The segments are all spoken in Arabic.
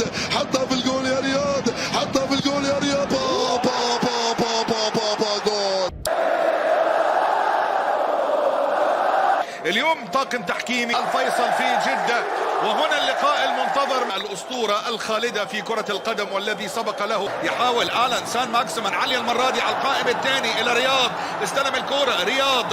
رياض، حطها في الجول يا رياض، حطها في الجول يا رياض. با با با با با با با جول. اليوم طاقم تحكيمي الفيصل في جدة، وهنا اللقاء المنتظر. الأسطورة الخالدة في كرة القدم والذي سبق له. يحاول آلان سان ماكسيمان علي المرة دي على القائم الثاني إلى رياض، استلم الكرة رياض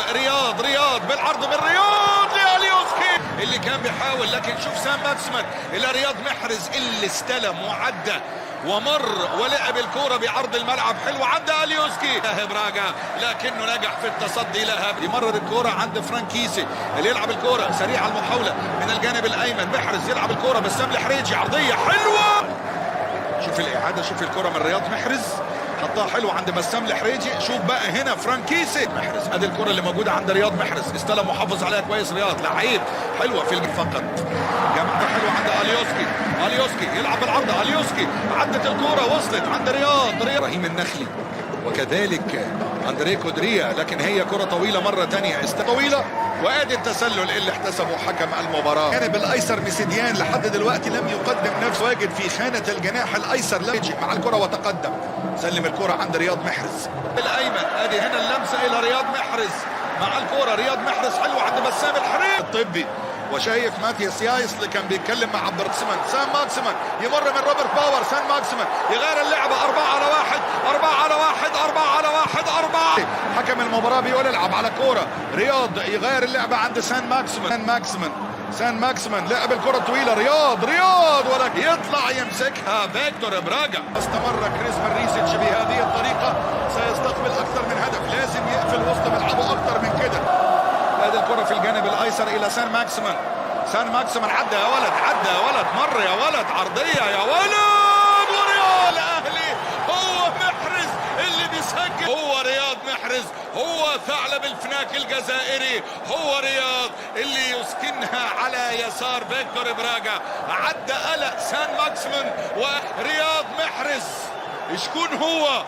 بالعرض من رياض لأليوسكي اللي كان بيحاول، لكن شوف سان ماكسيمان إلى رياض محرز اللي استلم وعدى ومر ولعب الكرة بعرض الملعب. حلو عند أليوسكي براغا، لكنه نجح في التصدي لها. يمرر الكرة عند فرانكيسي اللي يلعب الكرة سريعة المحاولة من الجانب الأيمن. محرز يلعب الكرة بسام الحريجي، عرضية حلوة. شوف الإعادة، شوف الكرة من رياض محرز حطها حلوة عند بسام الحريجي. شوف بقى هنا فرانكيسي محرز، ادي الكرة اللي موجودة عند رياض محرز، استلم وحافظ عليها كويس رياض، لعيب حلوة في فقط. جمعة حلوة عند أليوسكي يلعب بالعرض. أليوسكي عدت الكرة وصلت عند رياض ابراهيم النخلي، وكذلك اندريكو دريا، لكن هي كرة طويلة مرة ثانية طويلة. وادي التسلل اللي احتسبه حكم المباراة. الجانب الايسر ميسيديان لحد دلوقتي لم يقدم نفسه، واجد في خانة الجناح الايسر، لم يجي مع الكرة وتقدم. سلم الكرة عند رياض محرز الايمن، ادي هنا اللمسة الى رياض محرز مع الكرة. رياض محرز حلو عند بسام الحريق الطبي، وشايف ماتياس يايس اللي كان بيتكلم مع عبد الرحمن. سان ماكسيمان يمر من روبرت باور. سان ماكسيمان يغير اللعبة 4-1 4. حكم المباراة بيقول العب على كورة. رياض يغير اللعبة عند سان ماكسيمان لعب الكرة طويلة. رياض ولكن يطلع يمسكها فيكتور براغا. استمر كريس ماريسيتش بهذه الطريقة سيستقبل أكثر من هدف، لازم يقفل وسط ملعبه أكثر من كده. هذه الكرة في الجانب الأيسر إلى سان ماكسيمان عدى يا ولد مر يا ولد، عرضية يا ولد، ورياض الأهلي هو محرز اللي بيسجل. هو رياض محرز، هو ثعلب الفناك الجزائري، هو رياض اللي يسكنها على يسار فيكتور براغا. عدى قلق سان ماكسيمان ورياض محرز. شكون هو؟